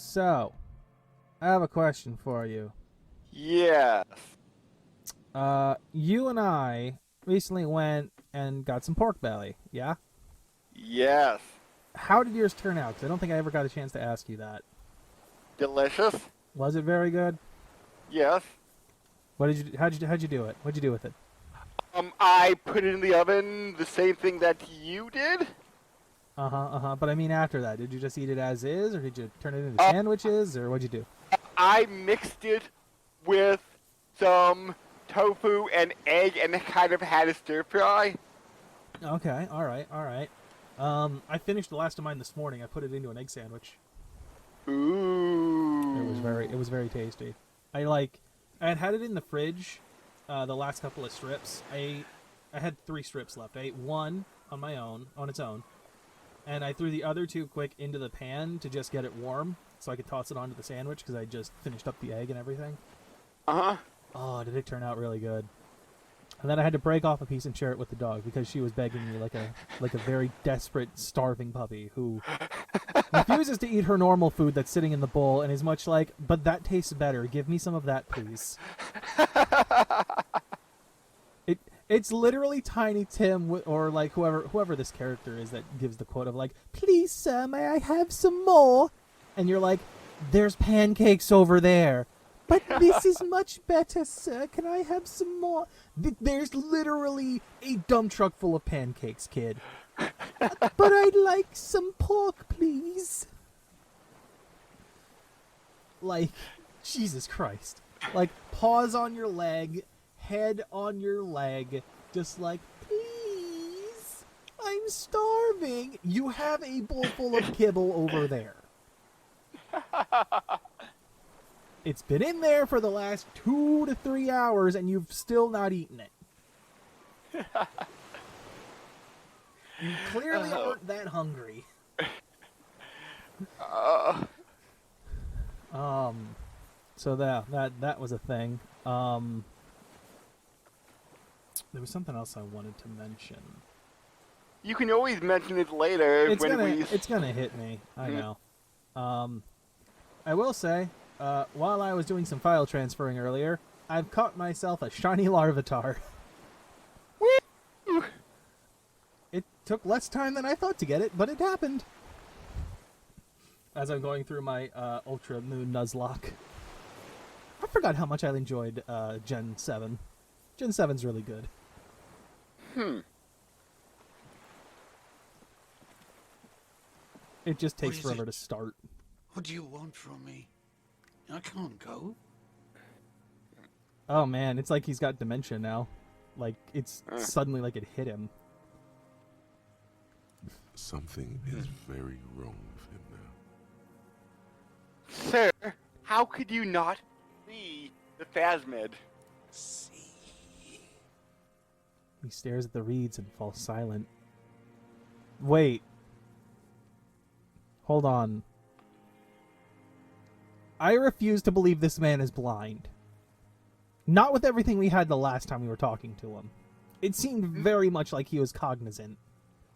So, I have a question for you. Yes. You and I recently went and got some pork belly, yeah? Yes. How did yours turn out? 'Cause I don't think I ever got a chance to ask you that. Delicious. Was it very good? Yes. How'd you do it? What'd you do with it? I put it in the oven, the same thing that you did. Uh-huh. But I mean after that, did you just eat it as is, or did you turn it into Uh, sandwiches, or what'd you do? I mixed it with some tofu and egg and kind of had a stir fry. Okay, alright. I finished the last of mine this morning. I put it into an egg sandwich. Ooh. It was very tasty. I had it in the fridge, the last couple of strips. I had 3 strips left. I ate one on my own, on its own, and I threw the other 2 quick into the pan to just get it warm, so I could toss it onto the sandwich because I just finished up the egg and everything. Uh-huh. Oh, did it turn out really good? And then I had to break off a piece and share it with the dog because she was begging me like a very desperate, starving puppy who refuses to eat her normal food that's sitting in the bowl and is much like, but that tastes better. Give me some of that, please. It's literally Tiny Tim or like whoever this character is that gives the quote of like, "Please, sir, may I have some more?" And you're like, "There's pancakes over there." But this is much better, sir. Can I have some more? There's literally a dump truck full of pancakes, kid. But I'd like some pork, please. Like, Jesus Christ. Like, paws on your leg, head on your leg, just like, please, I'm starving. You have a bowl full of kibble over there. It's been in there for the last 2 to 3 hours, and you've still not eaten it. You clearly aren't that hungry. Uh, So that was a thing. There was something else I wanted to mention. you can always mention it later It's gonna hit me. I know. I will say, while I was doing some file transferring earlier, I've caught myself a shiny Larvitar. Woo! It took less time than I thought to get it, but it happened. As I'm going through my Ultra Moon Nuzlocke. I forgot how much I enjoyed Gen 7. Gen 7's really good. It just takes forever to start. What do you want from me? I can't go. Oh man, it's like he's got dementia now. Like, it's suddenly like it hit him. Something is very wrong with him now. Sir, how could you not see the phasmid? See. He stares at the reeds and falls silent. Wait. Hold on. I refuse to believe this man is blind. Not with everything we had the last time we were talking to him. It seemed very much like he was cognizant.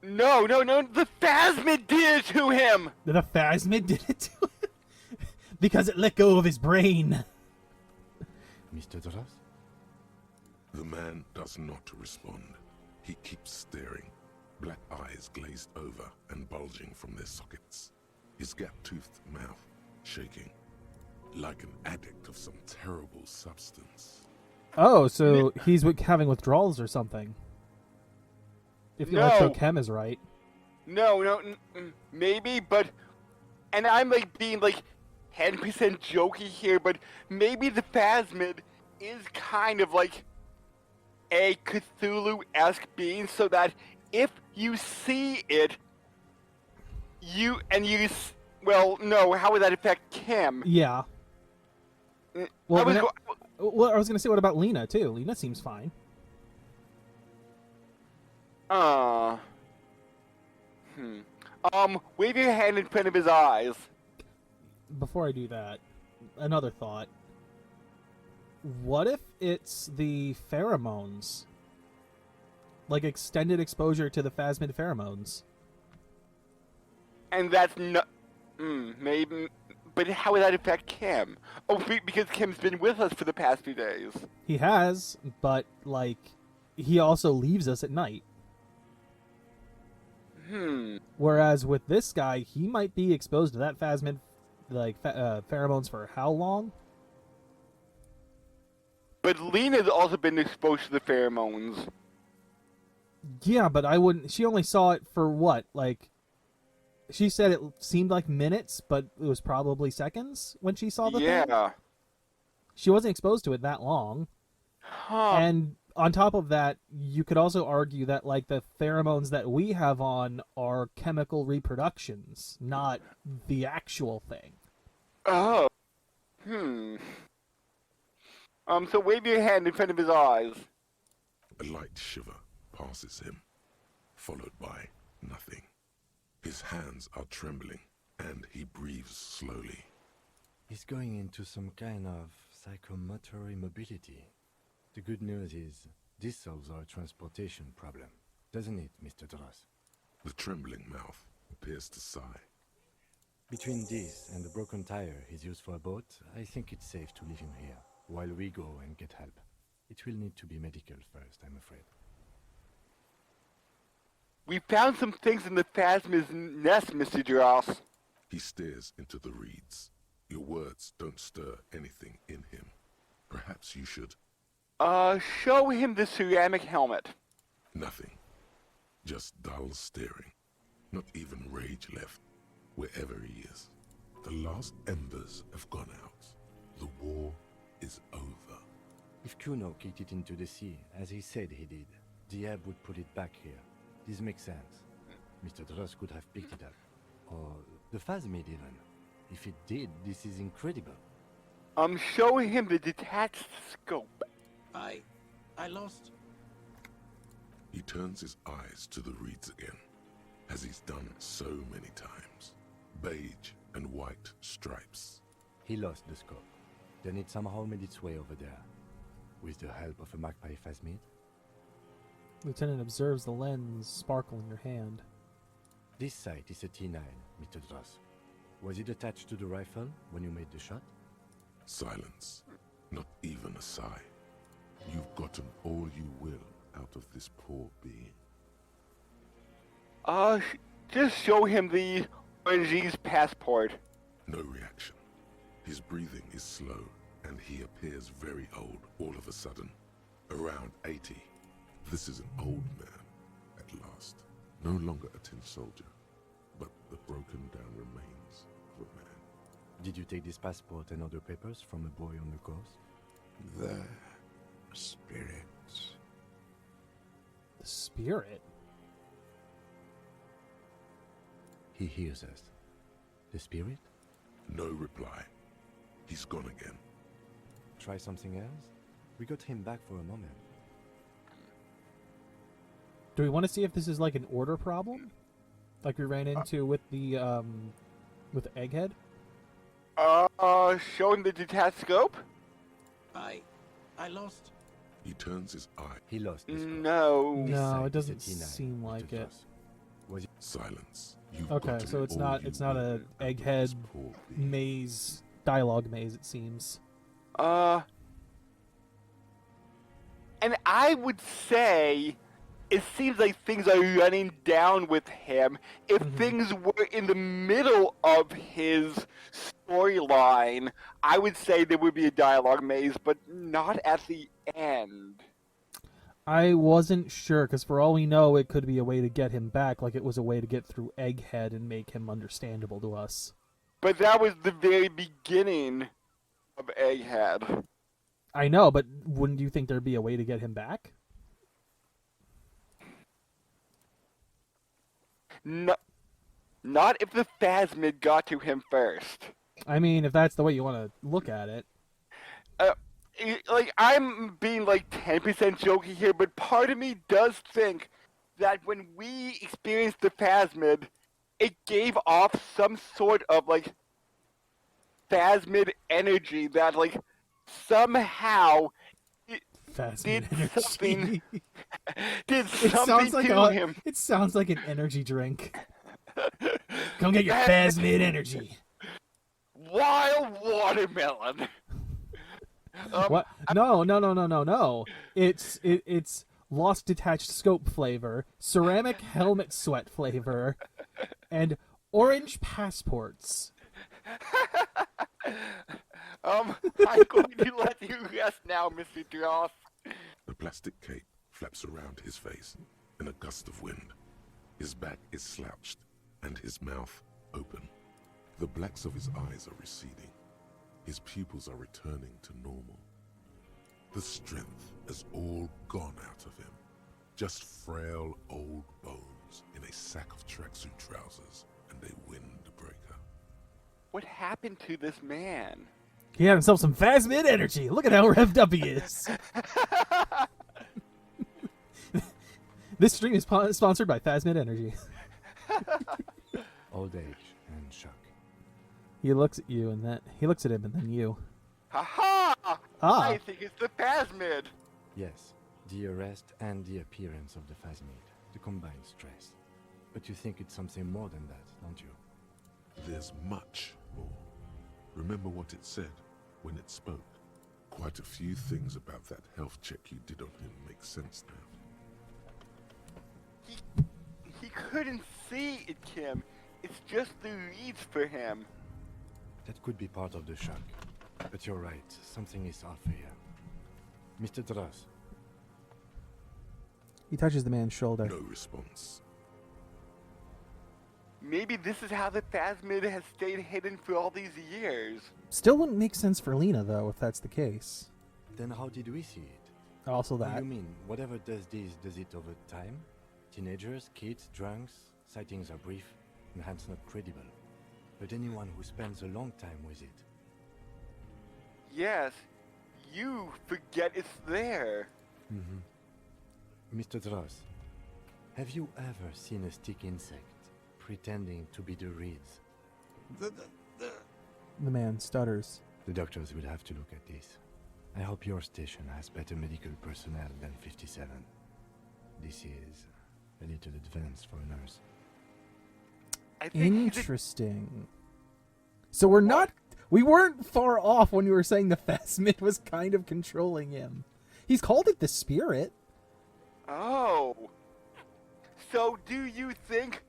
No, the phasmid did it to him! The phasmid did it to him? Because it let go of his brain. Mr. Doras? The man does not respond. He keeps staring, black eyes glazed over and bulging from their sockets. His gap-toothed mouth shaking, like an addict of some terrible substance. Oh, so he's having withdrawals or something. If the electrochem is right. No, maybe, but... And I'm, like, being, like, 10% jokey here, but maybe the phasmid is kind of, like, a Cthulhu-esque being, so that if you see it, well, no, how would that affect Kim? Yeah. Well, I was going to say, what about Lena, too? Lena seems fine. Wave your hand in front of his eyes. Before I do that, another thought. What if it's the pheromones? Like extended exposure to the phasmid pheromones. And that's not... maybe... But how would that affect Kim? Oh, because Kim's been with us for the past few days. He has, but like, he also leaves us at night. Whereas with this guy, he might be exposed to that phasmid, like pheromones for how long? But Lena's also been exposed to the pheromones. Yeah, but I wouldn't. She only saw it for what? Like, she said it seemed like minutes, but it was probably seconds when she saw the thing. Yeah. She wasn't exposed to it that long. Huh. And on top of that, you could also argue that like the pheromones that we have on are chemical reproductions, not the actual thing. Oh. So wave your hand in front of his eyes. A light shiver passes him, followed by nothing. His hands are trembling, and he breathes slowly. He's going into some kind of psychomotor immobility. The good news is, this solves our transportation problem, doesn't it, Mr. Dross? The trembling mouth appears to sigh. Between this and the broken tire he's used for a boat, I think it's safe to leave him here, while we go and get help. It will need to be medical first, I'm afraid. We found some things in the Phasma's nest, Mr. Dross. He stares into the reeds. Your words don't stir anything in him. Perhaps you should. Show him the ceramic helmet. Nothing. Just dull staring. Not even rage left, wherever he is. The last embers have gone out. The war is over. If Kuno kicked it into the sea, as he said he did, the ebb would put it back here. This makes sense. Mr. Dross could have picked it up. Or the Phasmid even. If it did, this is incredible. Show him the detached scope. I lost. He turns his eyes to the reeds again, as he's done so many times. Beige and white stripes. He lost the scope. Then it somehow made its way over there. With the help of a magpie Phasmid. Lieutenant observes the lens sparkle in your hand. This sight is a T9, Mr. Dross. Was it attached to the rifle when you made the shot? Silence. Not even a sigh. You've gotten all you will out of this poor being. Just show him the ONG's passport. No reaction. His breathing is slow, and he appears very old all of a sudden. Around 80. This is an old man, at last. No longer a tin soldier, but the broken down remains of a man. Did you take this passport and other papers from a boy on the coast? The spirits. The spirit? He hears us. The spirit? No reply. He's gone again. Try something else? We got him back for a moment. Do we want to see if this is like an order problem? Like we ran into with the, with Egghead? Show him the detached scope? I lost. He turns his eye. He lost the scope. No. This No, side it is doesn't a T9, seem Mr. like it. Dross. Was it? Silence. You've Okay, gotten so it's all not you it's not will a out of Egghead this poor being. maze, dialogue maze, it seems. And I would say it seems like things are running down with him. If things were in the middle of his storyline, I would say there would be a dialogue maze, but not at the end. I wasn't sure, because for all we know, it could be a way to get him back, like it was a way to get through Egghead and make him understandable to us. But that was the very beginning of Egghead. I know, but wouldn't you think there'd be a way to get him back? No, not if the Phasmid got to him first. I mean, if that's the way you want to look at it. Like, I'm being like 10% jokey here, but part of me does think that when we experienced the Phasmid, it gave off some sort of like Phasmid energy that like somehow Phasmid did energy. something did It something sounds like to him. It sounds like an energy drink. Come get your Phasmid energy. wild watermelon. What? No. It's lost detached scope flavor, ceramic helmet sweat flavor, and orange passports. I'm going to let you rest now, Mr. Dross. The plastic cape flaps around his face in a gust of wind. His back is slouched and his mouth open. The blacks of his eyes are receding. His pupils are returning to normal. The strength has all gone out of him. Just frail old bones in a sack of tracksuit trousers and a windbreaker. What happened to this man? He had himself some Phasmid energy. Look at how revved up he is. This stream is sponsored by Phasmid Energy. Old age and shock. He looks at you and then he looks at him and then you. Ha-ha! Ah. I think it's the Phasmid. Yes, the arrest and the appearance of the Phasmid, the combined stress. But you think it's something more than that, don't you? There's much more. Remember what it said when it spoke? Quite a few things about that health check you did on him make sense now. He couldn't see it, Kim. It's just the reads for him. That could be part of the shock. But you're right, something is off here. Mr. Dross, He touches the man's shoulder. No response. Maybe this is how the Phasmid has stayed hidden for all these years. Still wouldn't make sense for Lena though, if that's the case. then how did we see it? Also What do that. you mean, whatever does this, does it over time? Teenagers, kids, drunks, sightings are brief, and hence not credible. But anyone who spends a long time with it, Yes, you forget it's there. Mr. Dross, have you ever seen a stick insect pretending to be the reeds? The man stutters. The doctors will have to look at this. I hope your station has better medical personnel than 57. This is a little advanced for a nurse. I think he's a- Interesting. So we weren't far off when you were saying the Phasmid was kind of controlling him. He's called it the spirit. Oh. So do you think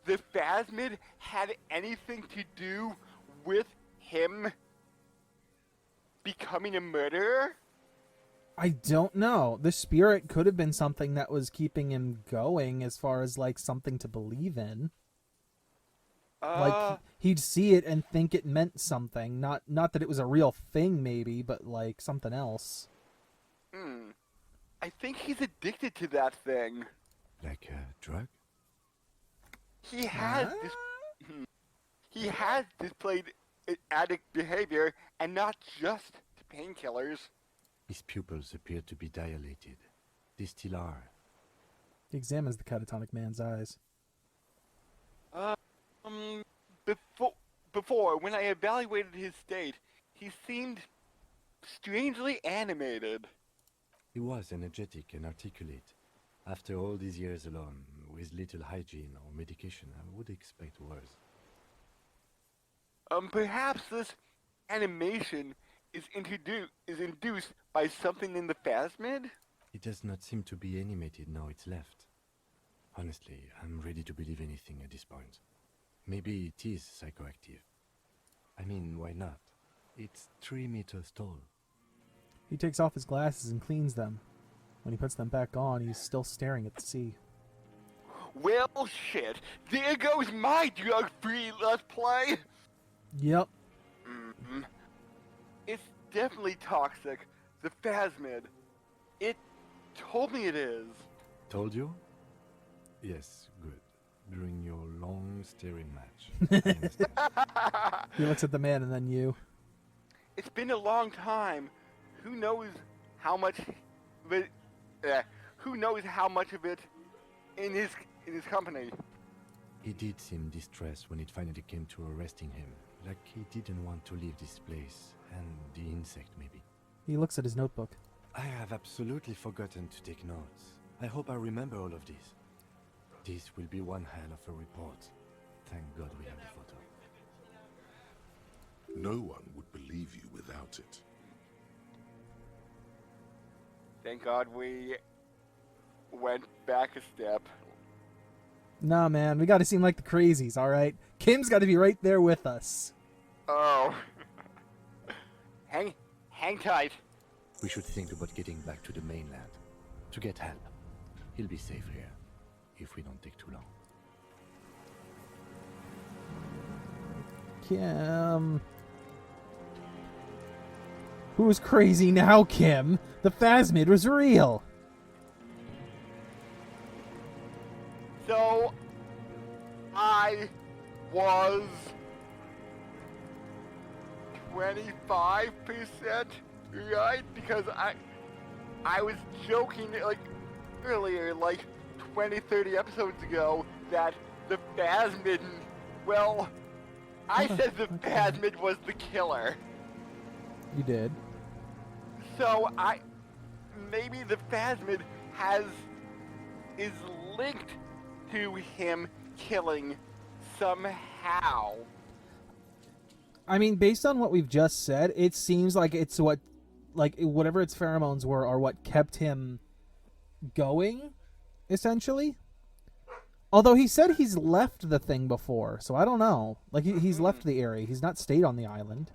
the Phasmid had anything to do with him becoming a murderer? I don't know. The spirit could have been something that was keeping him going as far as like something to believe in. Like he'd see it and think it meant something. Not that it was a real thing maybe, but like something else. I think he's addicted to that thing. Like a drug? He has he has displayed addict behavior, and not just to painkillers. His pupils appear to be dilated. They still are. He examines the catatonic man's eyes. Before, when I evaluated his state, he seemed strangely animated. He was energetic and articulate. After all these years alone, with little hygiene or medication, I would expect worse. Perhaps this animation is induced by something in the Phasmid? It does not seem to be animated now it's left. Honestly, I'm ready to believe anything at this point. Maybe it is psychoactive. I mean, why not? It's 3 meters tall. He takes off his glasses and cleans them. When he puts them back on, he's still staring at the sea. Well, shit. There goes my drug-free Let's Play. Yep. It's definitely toxic. The Phasmid. It told me it is. Told you? Yes, good. During your long staring match. I understand. He looks at the man and then you. It's been a long time. Who knows how much of it, who knows how much of it in his company? He did seem distressed when it finally came to arresting him. Like he didn't want to leave this place. And the insect, maybe. He looks at his notebook. I have absolutely forgotten to take notes. I hope I remember all of this. This will be one hell of a report. Thank God we have the photo. No one would believe you without it. Thank God we went back a step. Nah, man, we gotta seem like the crazies, alright? Kim's gotta be right there with us. Oh. Hang tight. We should think about getting back to the mainland. To get help. He'll be safe here. If we don't take too long. Kim... Who's crazy now, Kim? The Phasmid was real! So, I was 25% right? Because I was joking, like, earlier, like 20, 30 episodes ago, that the Phasmid, well, I said the Phasmid was the killer. You did. So, maybe the Phasmid is linked to him killing somehow. I mean, based on what we've just said, it seems like it's what, like, whatever its pheromones were are what kept him going, essentially. Although he said he's left the thing before, so I don't know. Like, he's left the area. He's not stayed on the island.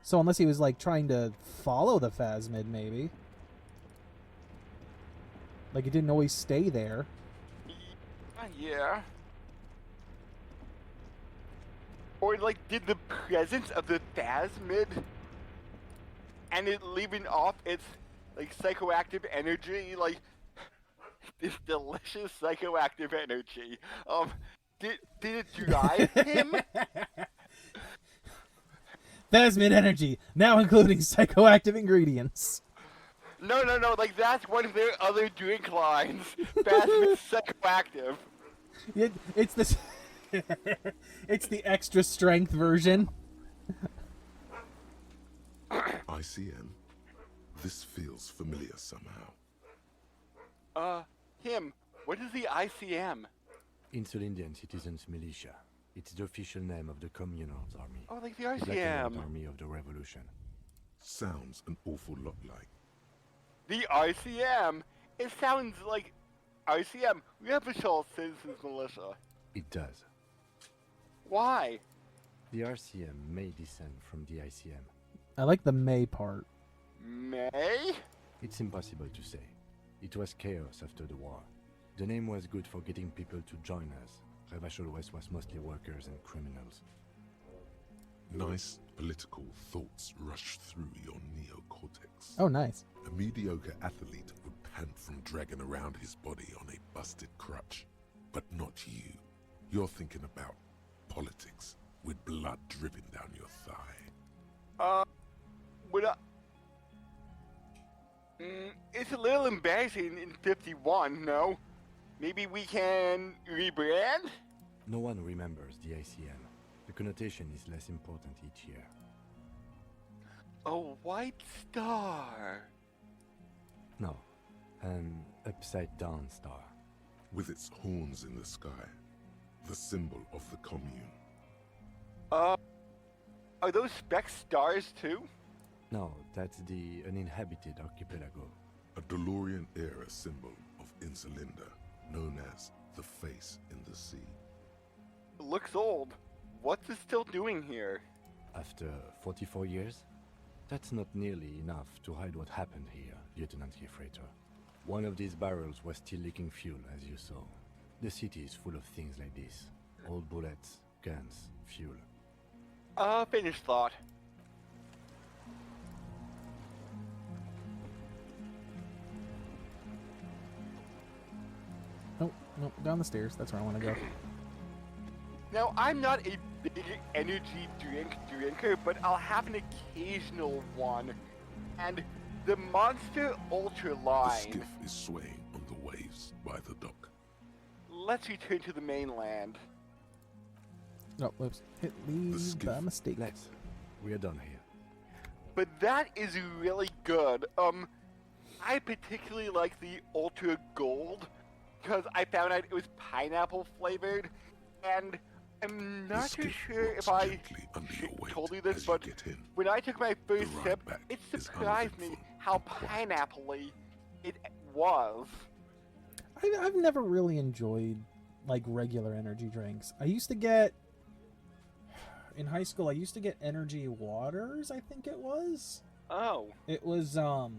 So unless he was, like, trying to follow the Phasmid, maybe. Like, he didn't always stay there. Yeah. Or, like, did the presence of the Phasmid and it leaving off its, like, psychoactive energy, like, this delicious psychoactive energy, did it drive him? Phasmid energy, now including psychoactive ingredients. No, like, that's one of their other drink lines. Phasmid psychoactive. It's this... It's the extra strength version. ICM. This feels familiar somehow. Him. What is the ICM? Insulindian Citizens Militia. It's the official name of the Communards Army. Oh, like the Black and ICM. White Army of the Revolution. Sounds an awful lot like. The ICM. It sounds like ICM. We have a Shell Citizens Militia. It does. Why? The RCM may descend from the ICM. I like the May part. May? It's impossible to say. It was chaos after the war. The name was good for getting people to join us. Revachol West was mostly workers and criminals. Nice political thoughts rush through your neocortex. Oh, nice. A mediocre athlete would pant from dragging around his body on a busted crutch. But not you. You're thinking about politics with blood dripping down your thigh. Would I... it's a little embarrassing in 51, no? Maybe we can rebrand? No one remembers the ICM. The connotation is less important each year. A white star. No, an upside-down star. With its horns in the sky. The symbol of the commune. Are those speck stars too? No, that's the uninhabited archipelago. A DeLorean-era symbol of Insulinda, known as the face in the sea. It looks old. What's it still doing here? After 44 years? That's not nearly enough to hide what happened here, Lieutenant Gefreiter. One of these barrels was still leaking fuel, as you saw. The city is full of things like this. Old bullets, guns, fuel. Finished thought. Nope, down the stairs. That's where I want to go. Now, I'm not a big energy drinker, but I'll have an occasional one. And the Monster Ultra The line. skiff is swaying on the waves by the dock. Let's return to the mainland. No, oops. Hit leave skiff. by mistake. Let's. We are done here. But that is really good. I particularly like the Ultra Gold because I found out it was pineapple flavored, and I'm not The too skiff sure rocks if I gently under your weight. told you this, as you but get in. when I took my first The ride sip, back it is surprised me uneventful how and quiet. pineapple-y it was. I've never really enjoyed like regular energy drinks. I used to get in high school. I used to get energy waters. I think it was. Oh. It was I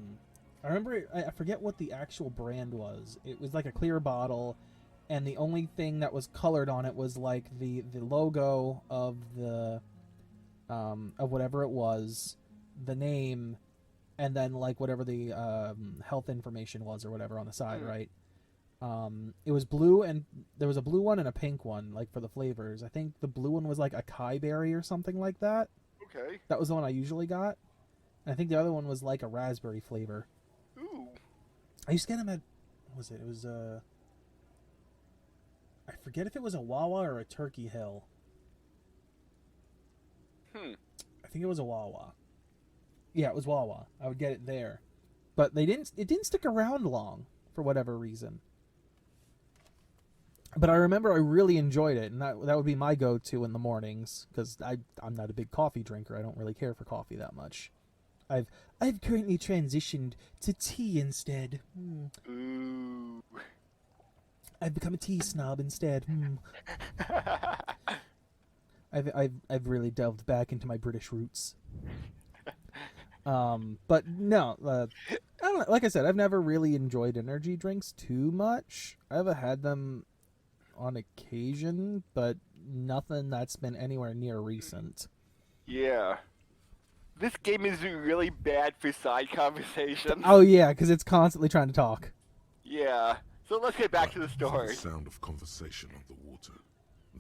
remember I forget what the actual brand was. It was like a clear bottle, and the only thing that was colored on it was like the logo of the of whatever it was, the name, and then like whatever the health information was or whatever on the side, right? It was blue, and there was a blue one and a pink one, like for the flavors. I think the blue one was like acai berry or something like that. Okay. That was the one I usually got. And I think the other one was like a raspberry flavor. Ooh. I used to get them at, what was it? It was I forget if it was a Wawa or a Turkey Hill. I think it was a Wawa. Yeah, it was Wawa. I would get it there. But it didn't stick around long for whatever reason. But I remember I really enjoyed it, and that would be my go-to in the mornings, because I'm not a big coffee drinker. I don't really care for coffee that much. I've currently transitioned to tea instead. Ooh. I've become a tea snob instead. I've really delved back into my British roots. But no, I don't know. Like I said, I've never really enjoyed energy drinks too much. I've had them on occasion, but nothing that's been anywhere near recent. Yeah. This game is really bad for side conversations. Oh yeah, because it's constantly trying to talk. Yeah. So let's get back to the For the story. sound of conversation on the water,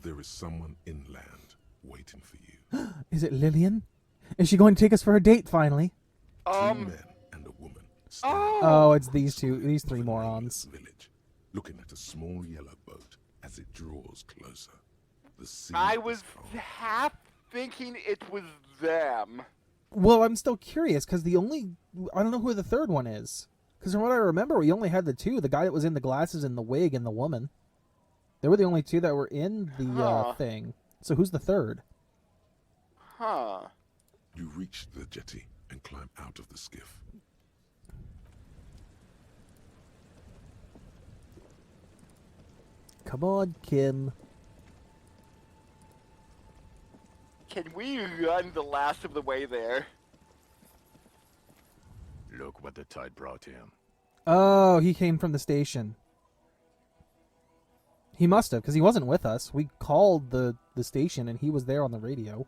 there is someone inland waiting for you. Is it Lillian? Is she going to take us for a date finally? Two men and a woman standing Oh, it's these three of the nameless morons. village, looking at a small yellow boat as it draws closer. The sea I is was calm. half thinking it was them. Well, I'm still curious because I don't know who the third one is. Because from what I remember, we only had the two: the guy that was in the glasses and the wig, and the woman. They were the only two that were in the Huh. thing. So who's the third? Huh. You reach the jetty and climb out of the skiff. Come on, Kim. Can we run the last of the way there? Look what the tide brought him. Oh, he came from the station. He must have, because he wasn't with us. We called the station, and he was there on the radio.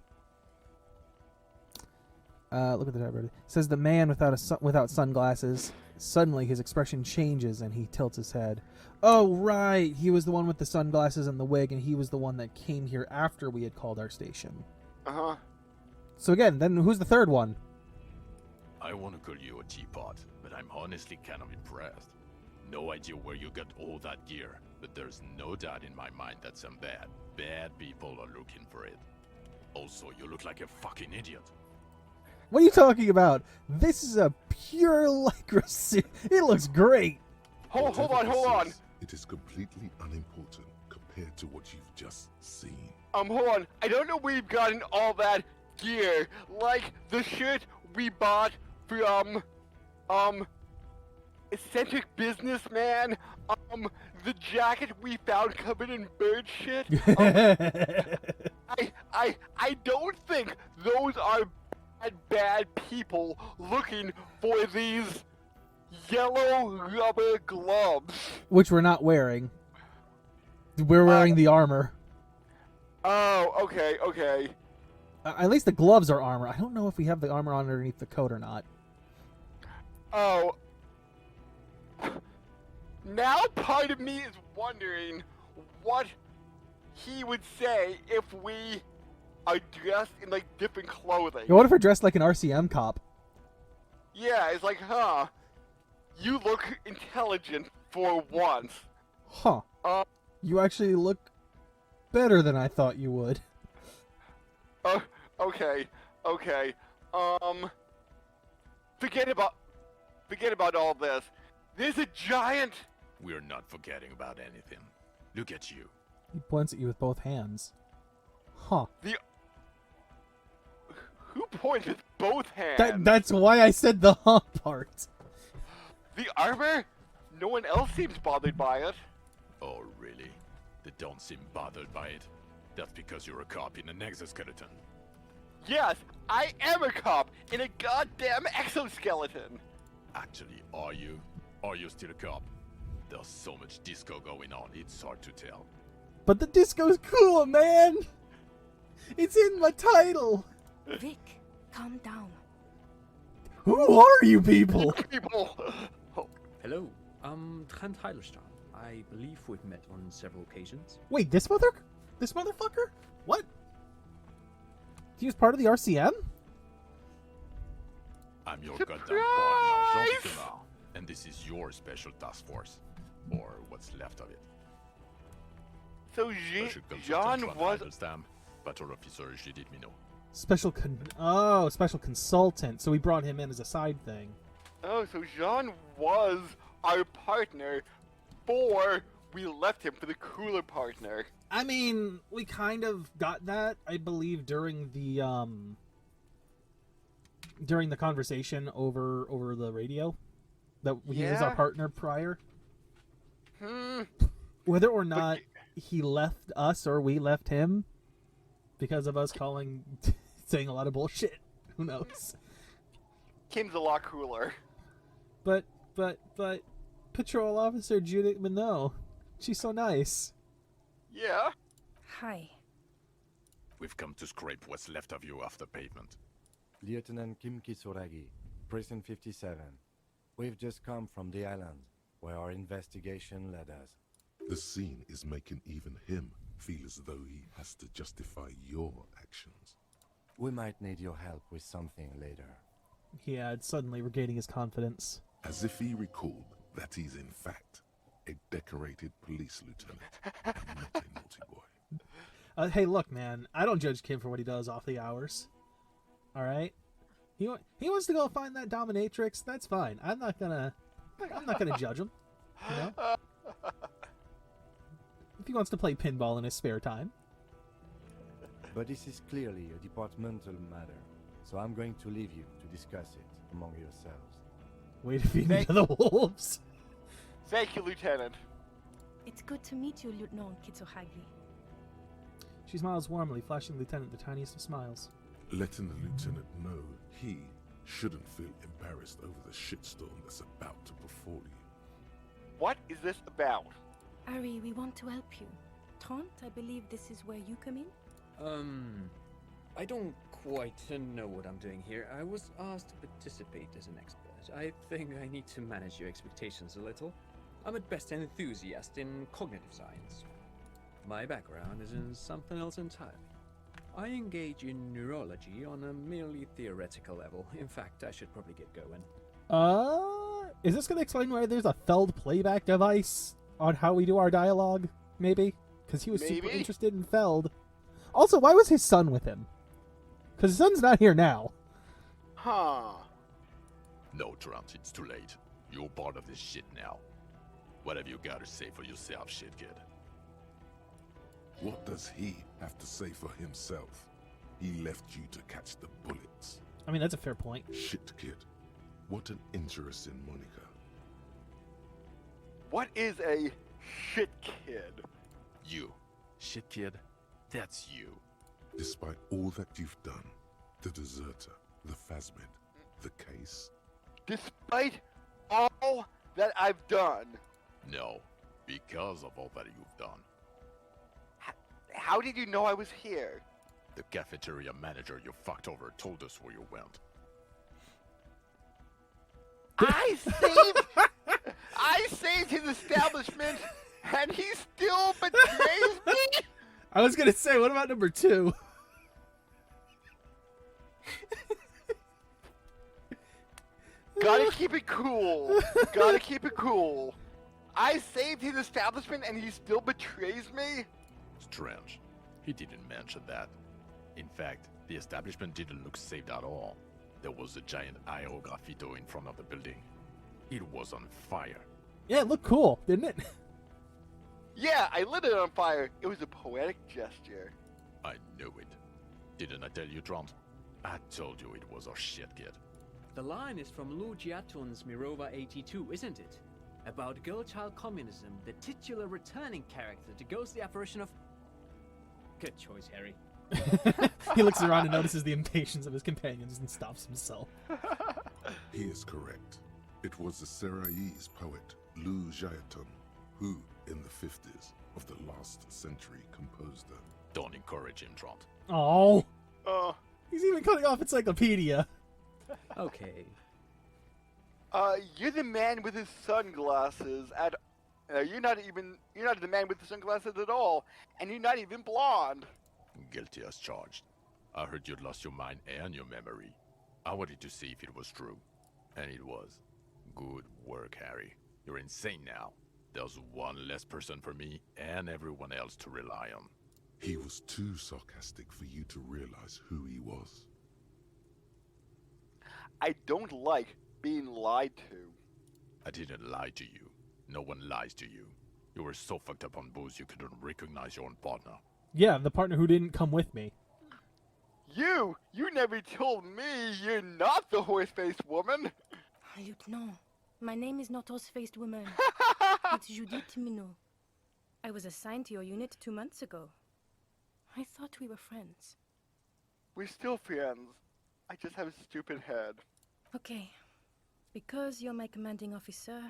Look at the typewriter. It says the man without sunglasses. Suddenly, his expression changes, and he tilts his head. Oh, right. He was the one with the sunglasses and the wig, and he was the one that came here after we had called our station. Uh-huh. So again, then who's the third one? I want to call you a teapot, but I'm honestly kind of impressed. No idea where you got all that gear, but there's no doubt in my mind that some bad people are looking for it. Also, you look like a fucking idiot. What are you talking about? This is a pure lycra suit. It looks great. Hold on, Whatever hold this on. is, it is completely unimportant compared to what you've just seen. Hold on. I don't know where we've gotten all that gear. Like the shirt we bought from, eccentric businessman. The jacket we found covered in bird shit. I don't think those are bad people looking for these yellow rubber gloves. Which we're not wearing. We're wearing the armor. Oh, okay. At least the gloves are armor. I don't know if we have the armor underneath the coat or not. Oh. Now part of me is wondering what he would say if we are dressed in like different clothing. What if we're dressed like an RCM cop? Yeah, it's like, you look intelligent for once. Huh. You actually look better than I thought you would. Okay. Forget about all this. There's a giant. We're not forgetting about anything. Look at you. He points at you with both hands. Huh. points with both hands. That's why I said the huh part. The armor? No one else seems bothered by it. Oh, really? They don't seem bothered by it. That's because you're a cop in an exoskeleton. Yes, I am a cop in a goddamn exoskeleton. Actually, are you? Are you still a cop? There's so much disco going on, it's hard to tell. But the disco's cool, man. It's in my title. Vic, calm down. Who are you people? People. Oh, Hello, I'm Trent Heilerstein. I believe we've met on several occasions. Wait, this motherfucker? What? He was part of the RCM? I'm your Surprise! goddamn partner, Jean Thomas, and this is your special task force. Or what's left of it. so Special consultant Jean Trent was. Heilerstein, Battle Officer Judith Minot. Special consultant. So we brought him in as a side thing. Oh, so Jean was our partner before we left him for the cooler partner. I mean, we kind of got that, I believe, during the conversation over the radio that he was our Yeah? partner prior. Hmm. Whether or not he left us or we left him because of us saying a lot of bullshit, who knows? Kim's a lot cooler. But Patrol Officer Judith Minot, she's so nice. Yeah. Hi. We've come to scrape what's left of you off the pavement. Lieutenant Kim Kisuragi, Prison 57. We've just come from the island, where our investigation led us. The scene is making even him feel as though he has to justify your actions. We might need your help with something later. Yeah, it's suddenly regaining his confidence. As if he recalled that he's in fact a decorated police lieutenant, and not a naughty boy. Hey, look, man, I don't judge Kim for what he does off the hours. All right, he wants to go find that dominatrix. That's fine. I'm not gonna judge him. You know, if he wants to play pinball in his spare time. But this is clearly a departmental matter, so I'm going to leave you to discuss it among yourselves. Way to feed me to the wolves. Thank you, Lieutenant. It's good to meet you, Lieutenant Kitsuhagi. She smiles warmly, flashing the lieutenant the tiniest of smiles. Letting the lieutenant know he shouldn't feel embarrassed over the shitstorm that's about to befall you. What is this about? Ari, we want to help you. Trent, I believe this is where you come in? I don't quite know what I'm doing here. I was asked to participate as an expert. I think I need to manage your expectations a little. I'm at best an enthusiast in cognitive science. My background is in something else entirely. I engage in neurology on a merely theoretical level. In fact, I should probably get going. Is this gonna explain why there's a Feld playback device on how we do our dialogue? Maybe? Because he was super Maybe. interested in Feld. Also, why was his son with him? Because his son's not here now. Huh. No, Trent, it's too late. You're part of this shit now. What have you got to say for yourself, shit kid? What does he have to say for himself? He left you to catch the bullets. I mean, that's a fair point. Shit kid. What an interesting moniker. What is a shit kid? You. Shit kid? That's you. Despite all that you've done, the deserter, the phasmid, the case, Despite all that I've done, No, because of all that you've done. how did you know I was here? The cafeteria manager you fucked over told us where you went. I saved his establishment, and he still betrays me? I was gonna say, what about number 2? Gotta keep it cool. Gotta keep it cool. I saved his establishment, and he still betrays me? Strange. He didn't mention that. In fact, the establishment didn't look saved at all. There was a giant aero graffito in front of the building. It was on fire. Yeah, it looked cool, didn't it? Yeah, I lit it on fire. It was a poetic gesture. I knew it. Didn't I tell you, Trent? I told you it was our shit, kid. The line is from Lou Giatun's Mirova 82, isn't it? About girl-child communism, the titular returning character to ghost the apparition of... Good choice, Harry. He looks around and notices the impatience of his companions and stops himself. He is correct. It was the Seraillese poet Lou Giatun who, in the 50s of the last century, composed her. Don't encourage him, Trot. Oh, Uh, he's even cutting off encyclopedia. Okay. you're the man with his sunglasses at... you're not the man with the sunglasses at all, and you're not even blonde. Guilty as charged. I heard you'd lost your mind and your memory. I wanted to see if it was true. And it was. Good work, Harry. You're insane now. There's one less person for me and everyone else to rely on. He was too sarcastic for you to realize who he was. I don't like being lied to. I didn't lie to you. No one lies to you. You were so fucked up on booze you couldn't recognize your own partner. Yeah, the partner who didn't come with me. You never told me you're not the horse-faced woman. Lieutenant, my name is not Horse-Faced Woman. It's Judith Minot. I was assigned to your unit 2 months ago. I thought we were friends. We're still friends. I just have a stupid head. Okay. Because you're my commanding officer,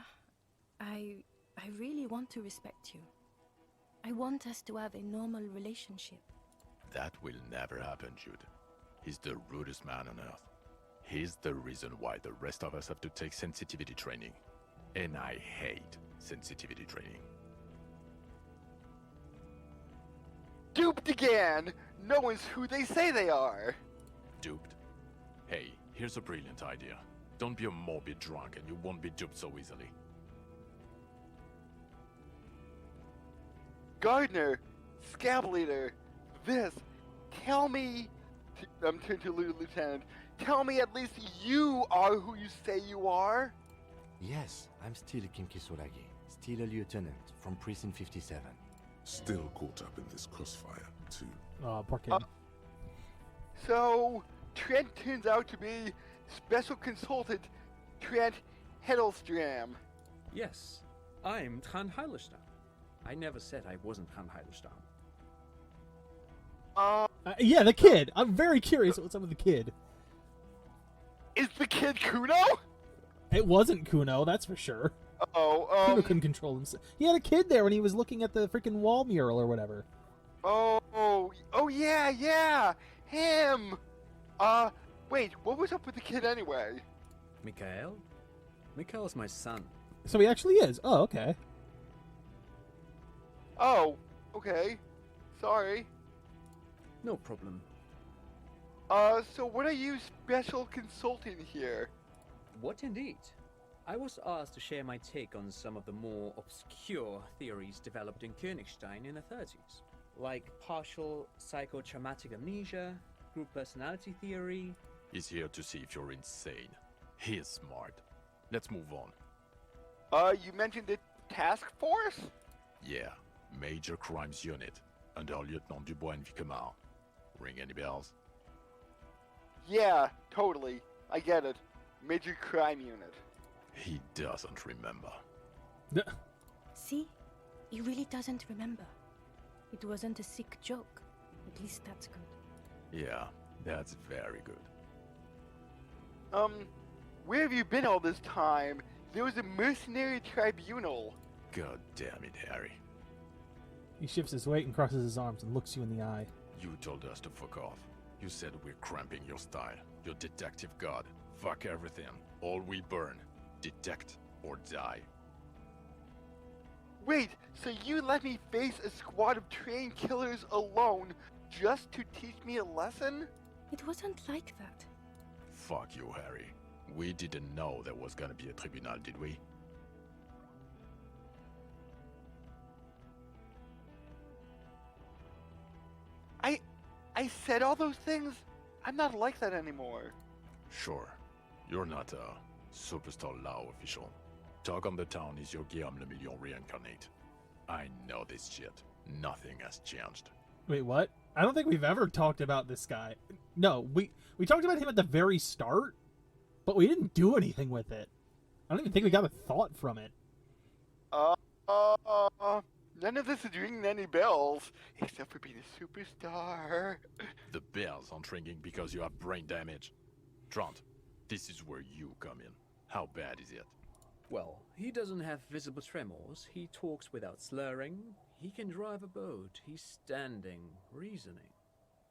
I really want to respect you. I want us to have a normal relationship. That will never happen, Jude. He's the rudest man on earth. He's the reason why the rest of us have to take sensitivity training. And I hate sensitivity training. Duped again! No one's who they say they are! Duped? Hey, here's a brilliant idea. Don't be a morbid drunk and you won't be duped so easily. Gardner, Scab Leader, tell me, to Lieutenant, tell me at least you are who you say you are? Yes, I'm still Kinki Solagi, still a lieutenant from Precinct 57. Still caught up in this crossfire, too. Oh, poor kid. So, Trent turns out to be Special Consultant Trent Heddelstram. Yes, I'm Tran Heilestam. I never said I wasn't Tran Heilestam. Yeah, the kid. I'm very curious what's up with the kid. Is the kid Kuno? It wasn't Kuno, that's for sure. Kuno couldn't control himself. He had a kid there when he was looking at the freaking wall mural or whatever. Oh yeah, him! Wait, what was up with the kid anyway? Mikhail? Mikhail's my son. So he actually is. Oh, okay. Oh, okay. Sorry. No problem. So what are you special consulting here? What indeed? I was asked to share my take on some of the more obscure theories developed in Königstein in the 30s, like partial psychotraumatic amnesia, group personality theory. He's here to see if you're insane. He is smart. Let's move on. You mentioned the task force? Yeah, Major Crimes Unit, under Lieutenant Dubois and Vicomar. Ring any bells? Yeah, totally. I get it. Major Crime Unit. He doesn't remember. See? He really doesn't remember. It wasn't a sick joke. At least that's good. Yeah, that's very good. Where have you been all this time? There was a mercenary tribunal. God damn it, Harry. He shifts his weight and crosses his arms and looks you in the eye. You told us to fuck off. You said we're cramping your style. Your detective god. Fuck everything. All we burn. Detect or die. Wait, so you let me face a squad of trained killers alone just to teach me a lesson? It wasn't like that. Fuck you, Harry. We didn't know there was gonna be a tribunal, did we? I said all those things? I'm not like that anymore. Sure. You're not a superstar law official. Talk on the town is your Guillaume Le Million reincarnate. I know this shit. Nothing has changed. Wait, what? I don't think we've ever talked about this guy. No, we talked about him at the very start, but we didn't do anything with it. I don't even think we got a thought from it. None of this is ringing any bells, except for being a superstar. The bells aren't ringing because you have brain damage. Trant, this is where you come in. How bad is it? Well, he doesn't have visible tremors, he talks without slurring, he can drive a boat, he's standing, reasoning.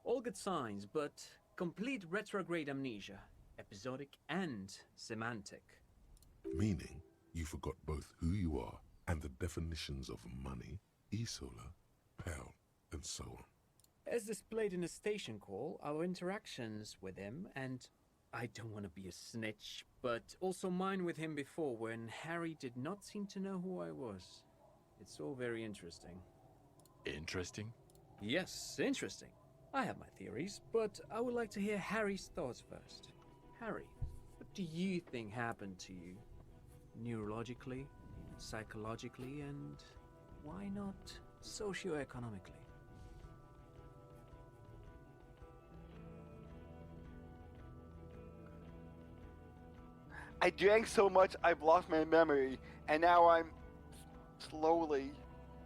All good signs, but complete retrograde amnesia, episodic and semantic. Meaning, you forgot both who you are and the definitions of money, Isola, pound, and so on. As displayed in a station call, our interactions with him, and I don't want to be a snitch, but also mine with him before when Harry did not seem to know who I was. It's all very interesting. Interesting? Yes, interesting. I have my theories, but I would like to hear Harry's thoughts first. Harry, what do you think happened to you? Neurologically, psychologically, and why not socioeconomically? I drank so much I've lost my memory, and now I'm slowly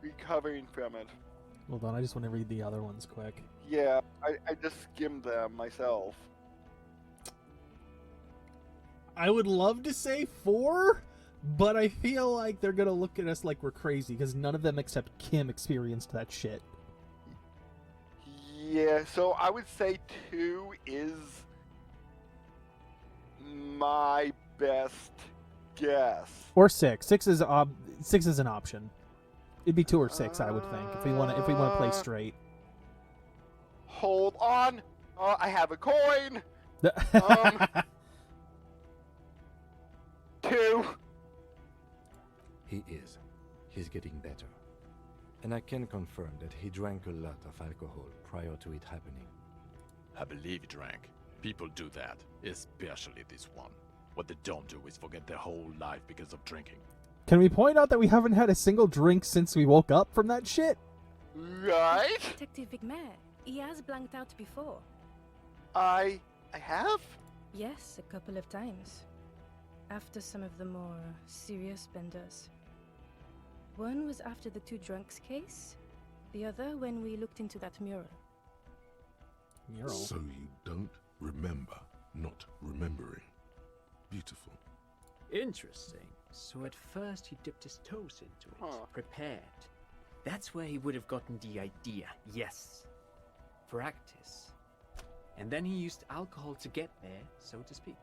recovering from it. Hold on, I just want to read the other ones quick. Yeah, I just skimmed them myself. I would love to say 4, but I feel like they're gonna look at us like we're crazy because none of them except Kim experienced that shit. Yeah, so I would say 2 is my best guess. Or 6. 6 is an option. It'd be 2 or 6, I would think, if we want to play straight. Hold on. I have a coin. 2. He is. He's getting better. And I can confirm that he drank a lot of alcohol prior to it happening. I believe he drank. People do that, especially this one. What they don't do is forget their whole life because of drinking. Can we point out that we haven't had a single drink since we woke up from that shit? Right? Detective Vigmer, he has blanked out before. I have? Yes, a couple of times. After some of the more serious benders. One was after the 2 drunks case, the other when we looked into that mural. Mural? So you don't remember not remembering. Beautiful. Interesting. So at first he dipped his toes into it, Huh. prepared. That's where he would have gotten the idea, yes. Practice. And then he used alcohol to get there, so to speak.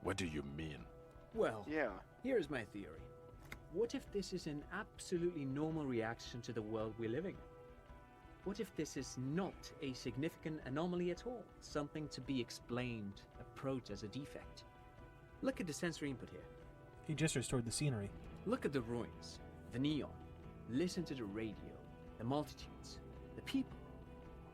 What do you mean? Well, Yeah. here's my theory. What if this is an absolutely normal reaction to the world we're living in? What if this is not a significant anomaly at all? Something to be explained, approached as a defect? Look at the sensory input here. He just restored the scenery. Look at the ruins, the neon. Listen to the radio, the multitudes, the people.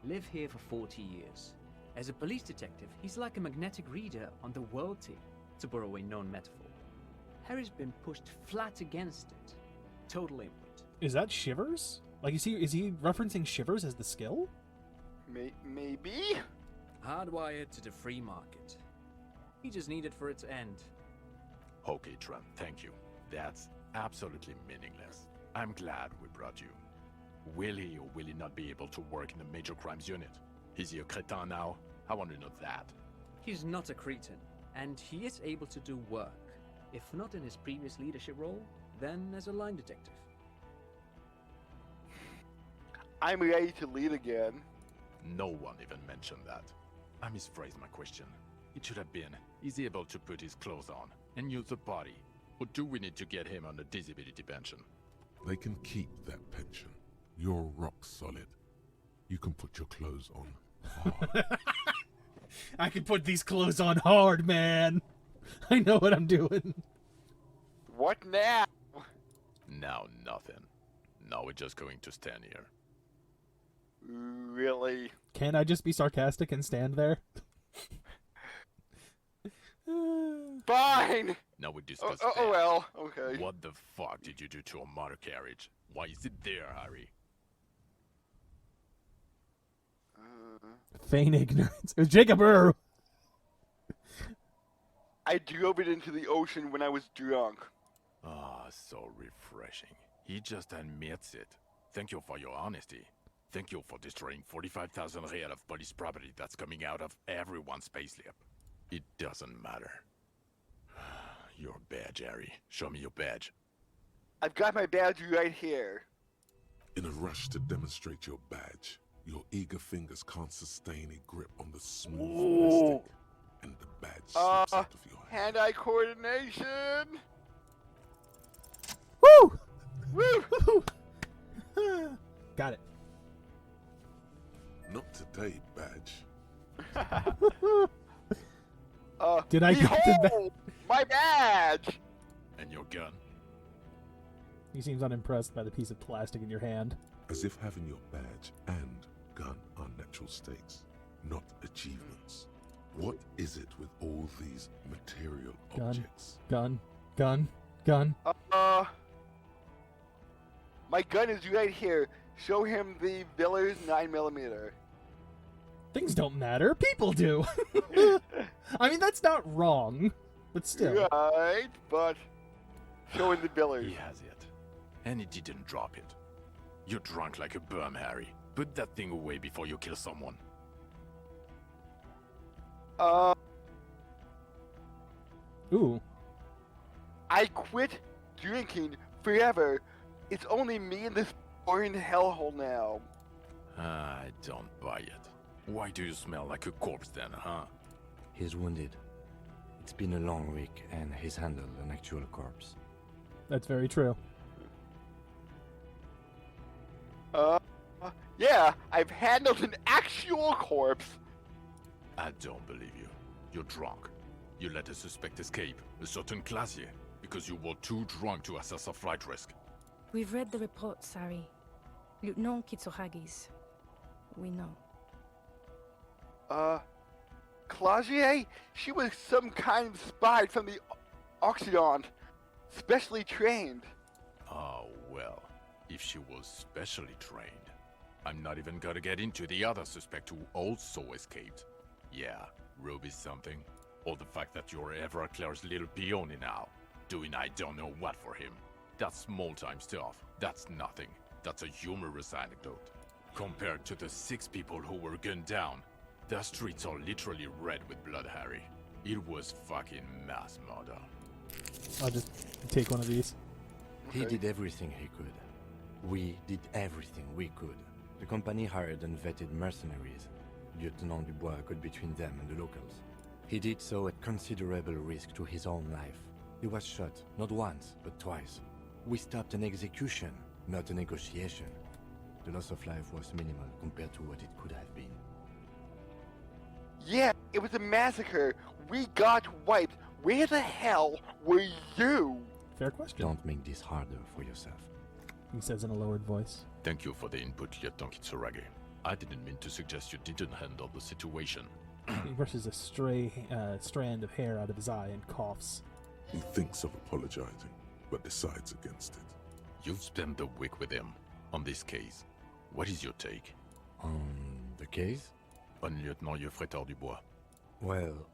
Live here for 40 years. As a police detective, he's like a magnetic reader on the world team, to borrow a known metaphor. Harry's been pushed flat against it. Total input. Is that Shivers? Like, is he referencing Shivers as the skill? Maybe? Hardwired to the free market. He just needed for its end. Okay, Trent, thank you. That's absolutely meaningless. I'm glad we brought you. Will he or will he not be able to work in the major crimes unit? Is he a cretin now? I want to know that. He's not a cretin, and he is able to do work. If not in his previous leadership role, then as a line detective. I'm ready to lead again. No one even mentioned that. I misphrased my question. It should have been, is he able to put his clothes on and use the body? Or do we need to get him on a disability pension? They can keep that pension. You're rock solid. You can put your clothes on hard. I can put these clothes on hard, man. I know what I'm doing. What now? Now nothing. Now we're just going to stand here. Really? Can I just be sarcastic and stand there? Fine! Now we discuss Oh that. well, okay. What the fuck did you do to a motor carriage? Why is it there, Harry? Feign ignorance. It was Jacob Burr. I drove it into the ocean when I was drunk. Ah, so refreshing. He just admits it. Thank you for your honesty. Thank you for destroying 45,000 real of police property that's coming out of everyone's payslip. It doesn't matter. Your badge, Harry. Show me your badge. I've got my badge right here. In a rush to demonstrate your badge, your eager fingers can't sustain a grip on the smooth plastic, and the badge slips out of your hand. Hand-eye coordination. Woo! Woo! Got it. Not today, badge. Did I get the behold, my badge? And your gun? He seems unimpressed by the piece of plastic in your hand. As if having your badge and gun are natural states, not achievements. What is it with all these material objects? Gun. My gun is right here. Show him the Villar's 9mm. Things don't matter. People do. I mean, that's not wrong, but still. Right, but showing the Villar's. He has it. And he didn't drop it. You're drunk like a bum, Harry. Put that thing away before you kill someone. Ooh. I quit drinking forever. It's only me in this boring hellhole now. I don't buy it. Why do you smell like a corpse then, huh? He's wounded. It's been a long week, and he's handled an actual corpse. That's very true. Yeah, I've handled an actual corpse. I don't believe you. You're drunk. You let a suspect escape, a certain classier, because you were too drunk to assess a flight risk. We've read the report, Sari. Lieutenant Kitsuhagi's. We know. Clausier? She was some kind of spy from the Occident. Specially trained. Oh, well. If she was specially trained. I'm not even gonna get into the other suspect who also escaped. Yeah, Ruby's something. Or the fact that you're Everclear's little peony now. Doing I don't know what for him. That's small-time stuff. That's nothing. That's a humorous anecdote. Compared to the 6 people who were gunned down, the streets are literally red with blood, Harry. It was fucking mass murder. I'll just take one of these. He did everything he could. We did everything we could. The company hired and vetted mercenaries. Lieutenant Dubois got between them and the locals. He did so at considerable risk to his own life. He was shot, not once, but twice. We stopped an execution, not a negotiation. The loss of life was minimal compared to what it could have been. Yeah, it was a massacre. We got wiped. Where the hell were you? Fair question. Don't make this harder for yourself. He says in a lowered voice. Thank you for the input, Lieutenant Kitsuragi. I didn't mean to suggest you didn't handle the situation. He brushes a stray strand of hair out of his eye and coughs. He thinks of apologizing, but decides against it. You've spent the week with him on this case. What is your take? On the case? On Lieutenant Geoffrey Dubois. Well,